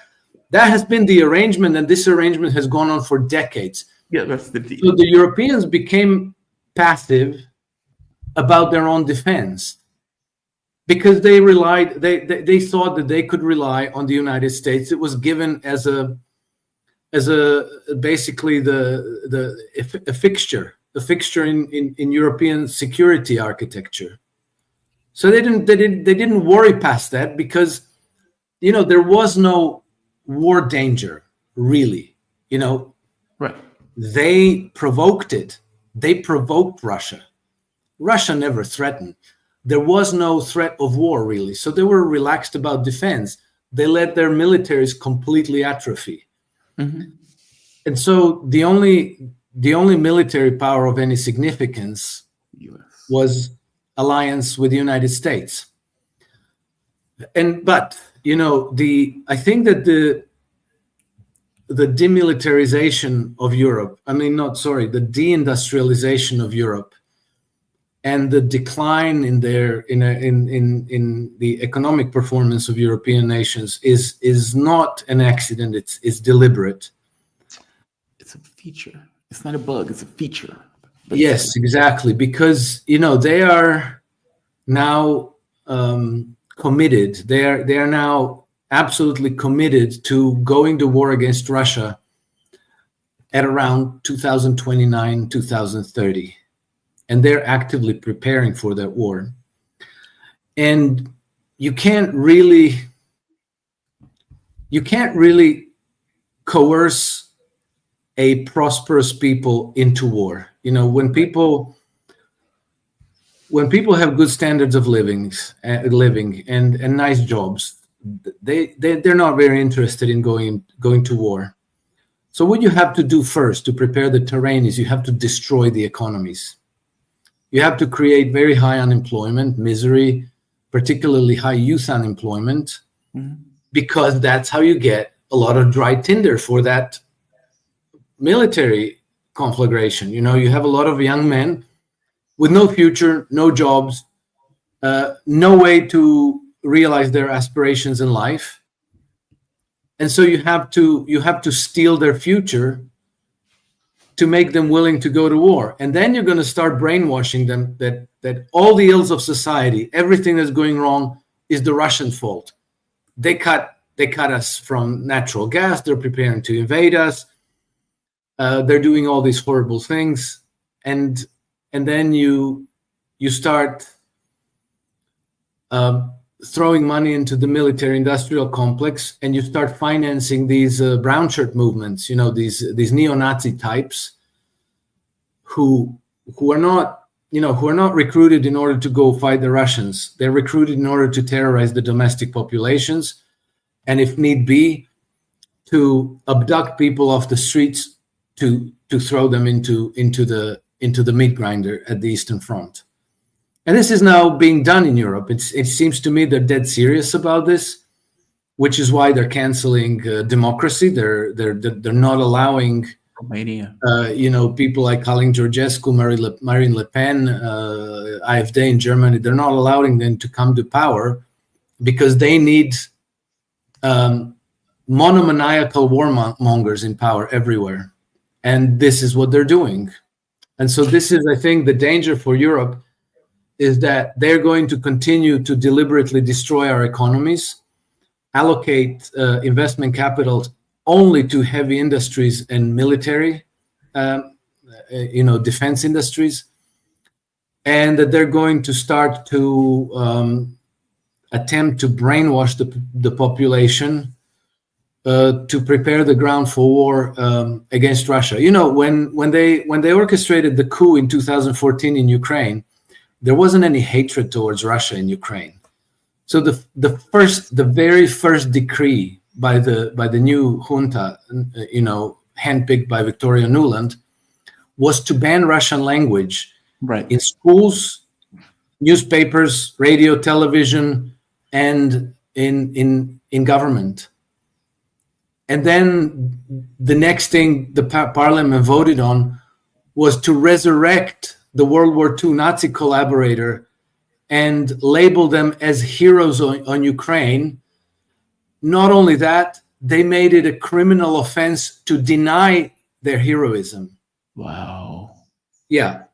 has been the arrangement, and this arrangement has gone on for decades. Yeah, that's the deal. So the Europeans became passive about their own defense because they thought that they could rely on the United States. It was given as a basically a fixture in European security architecture. So they didn't worry past that because there was no war danger really. Right. They provoked it. They provoked Russia. Russia never threatened. There was no threat of war really. So they were relaxed about defense. They let their militaries completely atrophy. And so the only military power of any significance US. was alliance with the United States. But I think that the demilitarization of Europe, the deindustrialization of Europe, and the decline in the economic performance of European nations is not an accident. It's deliberate. It's a feature. It's not a bug. It's a feature. Yes, exactly. Because they are now committed. They are now absolutely committed to going to war against Russia at around 2029, 2030. And they're actively preparing for that war. And you can't really coerce a prosperous people into war. When people have good standards of living and nice jobs, they're not very interested in going to war. So what you have to do first to prepare the terrain is you have to destroy the economies. You have to create very high unemployment, misery, particularly high youth unemployment, because that's how you get a lot of dry tinder for that military conflagration. You have a lot of young men with no future, no jobs, no way to realize their aspirations in life. And so you have to steal their future to make them willing to go to war. And then you're going to start brainwashing them that all the ills of society, everything that's going wrong, is the Russian fault. They cut us from natural gas. They're preparing to invade us. They're doing all these horrible things, and then you start throwing money into the military-industrial complex, and you start financing these brown shirt movements. These neo-Nazi types who are not recruited in order to go fight the Russians. They're recruited in order to terrorize the domestic populations, and if need be, to abduct people off the streets to throw them into the meat grinder at the Eastern Front. And this is now being done in Europe. It seems to me they're dead serious about this, which is why they're canceling democracy. They're not allowing Romania. People like Kalin Georgescu, Marine Le Pen, AfD in Germany. They're not allowing them to come to power because they need monomaniacal warmongers in power everywhere. And this is what they're doing. And so this is, I think, the danger for Europe is that they're going to continue to deliberately destroy our economies, allocate investment capital only to heavy industries and military, defense industries, and that they're going to start to attempt to brainwash the population to prepare the ground for war against Russia. When they orchestrated the coup in 2014 in Ukraine, there wasn't any hatred towards Russia in Ukraine. So the very first decree by the new junta, handpicked by Victoria Nuland, was to ban Russian language Right. in schools, newspapers, radio, television, and in government. And then the next thing the parliament voted on was to resurrect the World War II Nazi collaborator and label them as heroes on Ukraine. Not only that, they made it a criminal offense to deny their heroism. Wow. Yeah.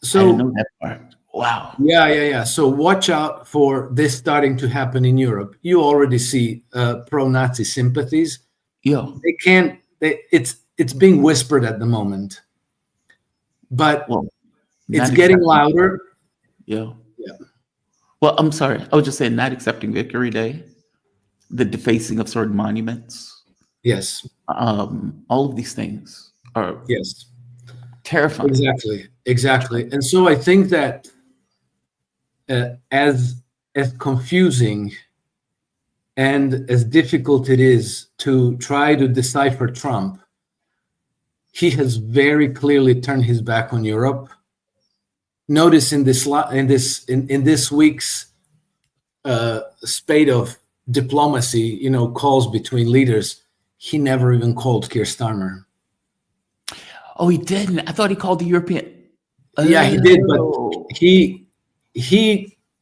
I didn't know So that part. Wow. yeah. So watch out for this starting to happen in Europe. You already see pro-Nazi sympathies. Yo. They can't. It's being whispered at the moment, but Well, it's not getting accepting. louder. Yo. Yeah. Well, I'm sorry. I was just saying, not accepting Victory Day, the defacing of certain monuments, Yes. all of these things are Yes. terrifying. Exactly. And so I think that as confusing and as difficult it is to try to decipher Trump, he has very clearly turned his back on Europe. Notice in this week's spate of diplomacy, calls between leaders, he never even called Keir Starmer. Oh, he didn't. I thought he called the European. Yeah, he did, but Oh. he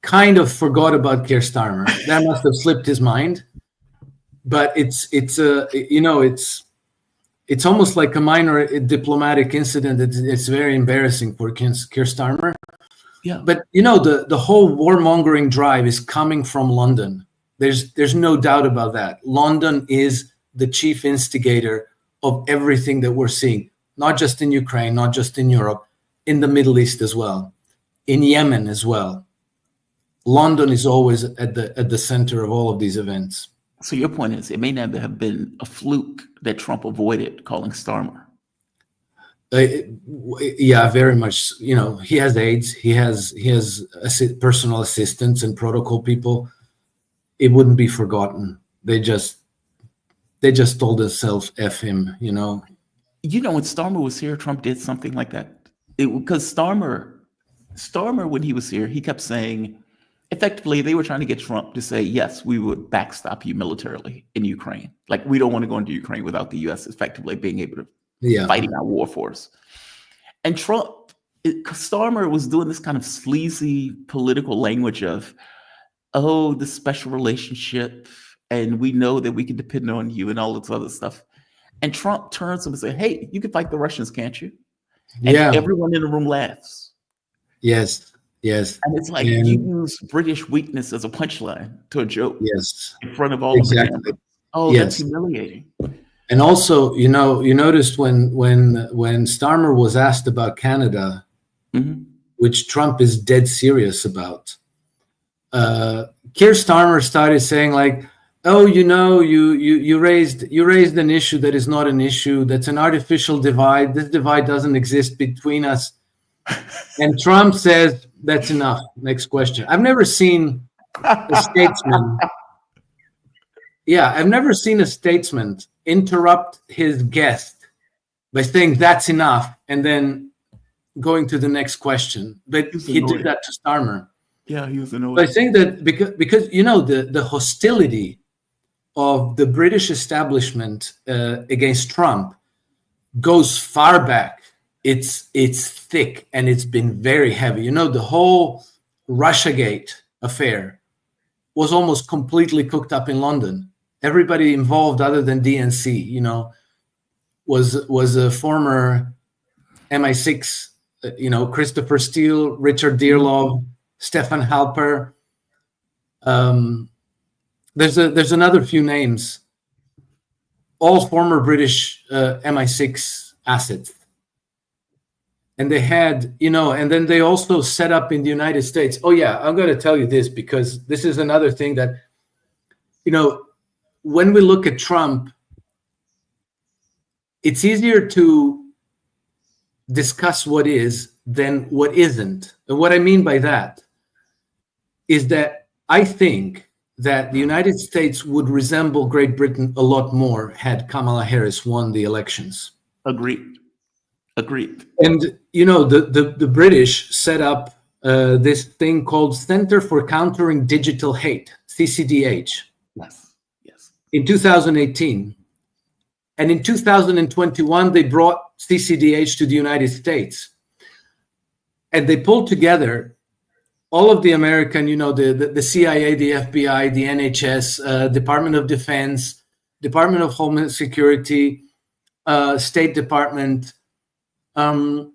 kind of forgot about Keir Starmer. That must have slipped his mind. But it's almost like a minor diplomatic incident. It's very embarrassing for Keir Starmer. Yeah. But the whole warmongering drive is coming from London. There's no doubt about that. London is the chief instigator of everything that we're seeing, not just in Ukraine, not just in Europe, in the Middle East as well, in Yemen as well. London is always at the center of all of these events. So your point is, it may not have been a fluke that Trump avoided calling Starmer. Yeah, very much. He has aides. He has personal assistants and protocol people. It wouldn't be forgotten. They just told themselves, "F him." When Starmer was here, Trump did something like that. Because Starmer, when he was here, he kept saying, effectively, they were trying to get Trump to say, yes, we would backstop you militarily in Ukraine. Like, we don't want to go into Ukraine without the U.S. effectively being able to fighting our war for us. And Starmer was doing this kind of sleazy political language of, oh, this special relationship, and we know that we can depend on you and all this other stuff. And Trump turns to him and says, hey, you can fight the Russians, can't you? And everyone in the room laughs. Yes. And it's like you use British weakness as a punchline to a joke in front of all of the cameras. Oh, that's humiliating. And also, you noticed when Starmer was asked about Canada, which Trump is dead serious about, Keir Starmer started saying like, oh, you raised an issue that is not an issue. That's an artificial divide. This divide doesn't exist between us. And Trump says, that's enough. Next question. I've never seen a statesman. Yeah, I've never seen a statesman interrupt his guest by saying that's enough and then going to the next question. But he did that to Starmer. Yeah, he was annoyed. But I think that because the hostility of the British establishment against Trump goes far back. It's thick and it's been very heavy. The whole Russiagate affair was almost completely cooked up in London. Everybody involved other than DNC, was a former MI6, Christopher Steele, Richard Dearlove, Stefan Halper. There's another few names, all former British MI6 assets. And they had, and then they also set up in the United States. Oh yeah, I'm going to tell you this because this is another thing that, when we look at Trump, it's easier to discuss what is than what isn't. And what I mean by that is that I think that the United States would resemble Great Britain a lot more had Kamala Harris won the elections. Agreed. Agreed. And the British set up this thing called Center for Countering Digital Hate, CCDH, Yes. Yes. in 2018. And in 2021, they brought CCDH to the United States. And they pulled together all of the American, the CIA, the FBI, the NHS, Department of Defense, Department of Homeland Security, State Department, I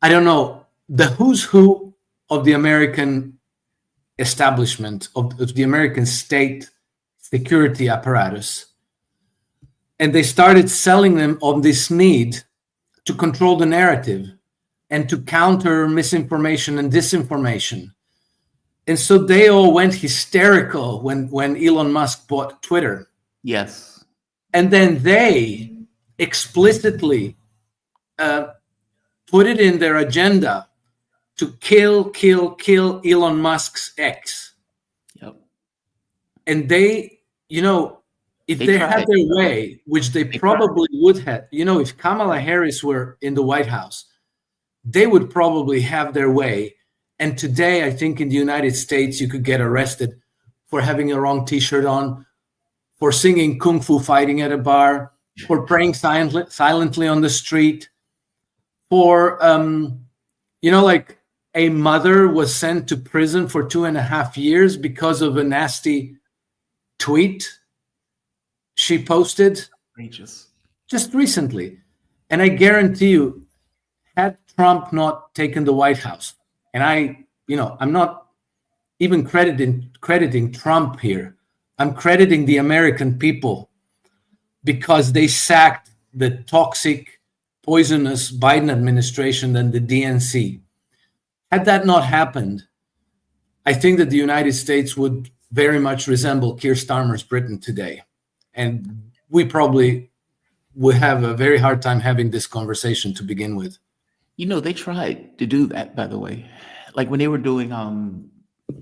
don't know, the who's who of the American establishment, of the American state security apparatus. And they started selling them on this need to control the narrative and to counter misinformation and disinformation. And so they all went hysterical when Elon Musk bought Twitter. Yes. And then they explicitly put it in their agenda to kill Elon Musk's ex. Yep. And they, if they had their way, which they probably would have, if Kamala Harris were in the White House, they would probably have their way. And today, I think in the United States, you could get arrested for having a wrong T-shirt on, for singing Kung Fu Fighting at a bar, for praying silently on the street, for, like a mother was sent to prison for 2.5 years because of a nasty tweet she posted just recently. And I guarantee you, had Trump not taken the White House, and I'm not even crediting Trump here, I'm crediting the American people, because they sacked the toxic, poisonous Biden administration and the DNC. Had that not happened, I think that the United States would very much resemble Keir Starmer's Britain today. And we probably would have a very hard time having this conversation to begin with. They tried to do that, by the way. Like when they were doing, and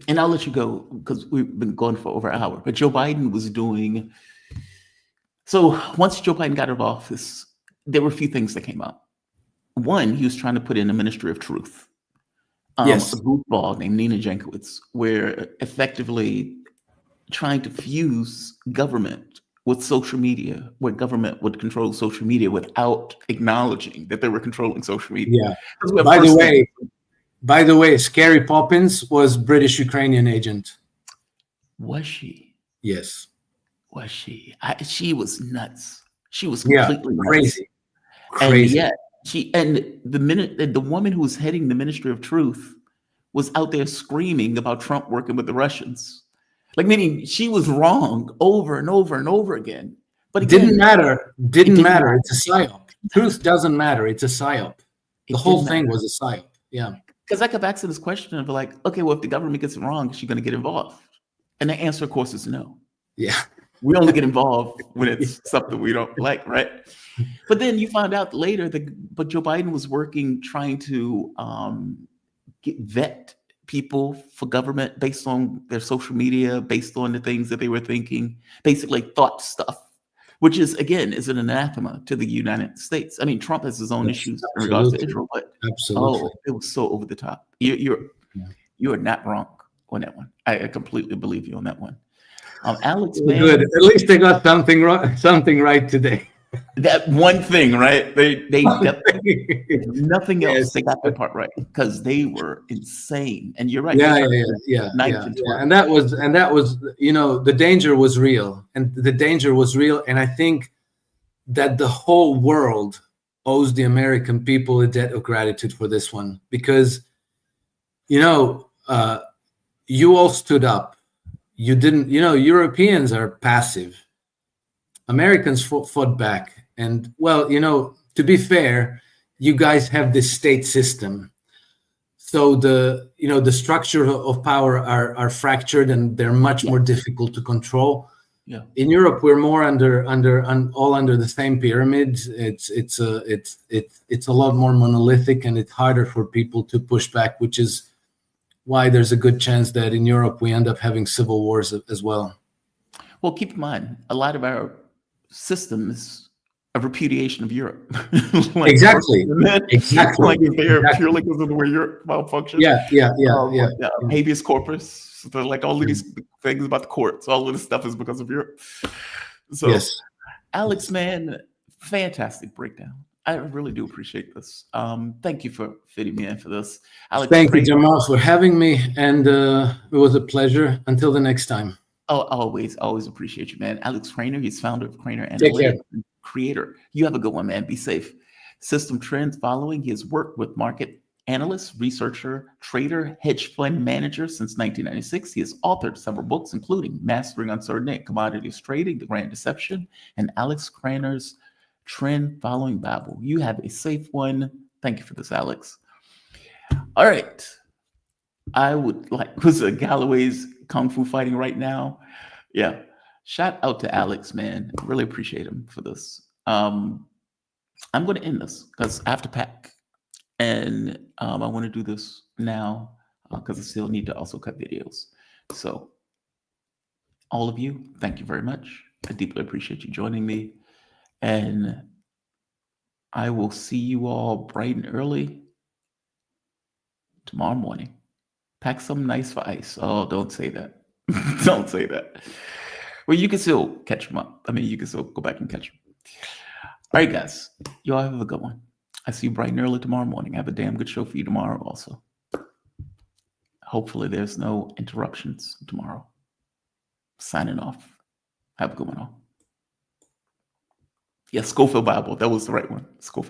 I'll let you go because we've been going for over an hour, but Joe Biden was doing, so once Joe Biden got out of office, there were a few things that came up. One, he was trying to put in a Ministry of Truth. Yes. A goofball named Nina Jankowicz, where effectively trying to fuse government with social media, where government would control social media without acknowledging that they were controlling social media. Yeah. By the way, Scary Poppins was British-Ukrainian agent. Was she? Yes. Was she? She was nuts. She was completely crazy. Nuts. And yet, the woman who was heading the Ministry of Truth was out there screaming about Trump working with the Russians. Like, meaning she was wrong over and over and over again. But again, didn't matter. It's a psyop. Truth doesn't matter. It's a psyop. The whole thing was a psyop. Yeah. Because I kept asking this question of like, okay, well, if the government gets it wrong, is she going to get involved? And the answer, of course, is no. Yeah. We only get involved when it's something we don't like, right? But then you find out later but Joe Biden was working, trying to vet people for government based on their social media, based on the things that they were thinking, basically thought stuff, which is, again, is an anathema to the United States. I mean, Trump has his own issues in regards to Israel, but it was so over the top. You are not wrong on that one. I completely believe you on that one. Alex, man, good. At least they got something right today. That one thing, right? They got nothing else. Yes. They got that part right because they were insane. And you're right. Yeah. And that was, the danger was real, and I think that the whole world owes the American people a debt of gratitude for this one, because, you all stood up. You didn't, Europeans are passive. Americans fought back. And, well, to be fair, you guys have this state system. So the structure of power are fractured, and they're much more difficult to control. Yeah. In Europe, we're more all under the same pyramid. It's a lot more monolithic, and it's harder for people to push back, which is why there's a good chance that in Europe we end up having civil wars as well. Well, keep in mind, a lot of our systems a repudiation of Europe. Like, Exactly. Exactly. like if they're Exactly. purely because of the way Europe malfunctions. Yeah. Yeah. Habeas corpus, like all of these things about the courts, all of this stuff is because of Europe. So, Yes. Alex, man, fantastic breakdown. I really do appreciate this. Thank you for fitting me in for this. Alex, Thank you, Krainer, Jamal, for having me, and it was a pleasure. Until the next time. oh, always appreciate you, man. Alex Krainer, he's founder of Krainer Take care. Analytics and creator. You have a good one, man. Be safe. System trends following. He has worked with market analyst, researcher, trader, hedge fund manager since 1996. He has authored several books, including Mastering Uncertainty in Commodities Trading, The Grand Deception, and Alex Krainer's Trend Following Bible. You have a safe one. Thank you for this, Alex. All right. I would like, was Galloway's Kung Fu fighting right now? Yeah. Shout out to Alex, man. Really appreciate him for this. I'm going to end this because I have to pack. And I want to do this now because I still need to also cut videos. So, all of you, thank you very much. I deeply appreciate you joining me. And I will see you all bright and early tomorrow morning. Pack some nice for ice. Oh, don't say that. Don't say that. Well, you can still catch them up. I mean, you can still go back and catch them. All right, guys. You all have a good one. I see you bright and early tomorrow morning. I have a damn good show for you tomorrow also. Hopefully there's no interruptions tomorrow. Signing off. Have a good one all. Yeah, Schofield Bible. That was the right one. Schofield.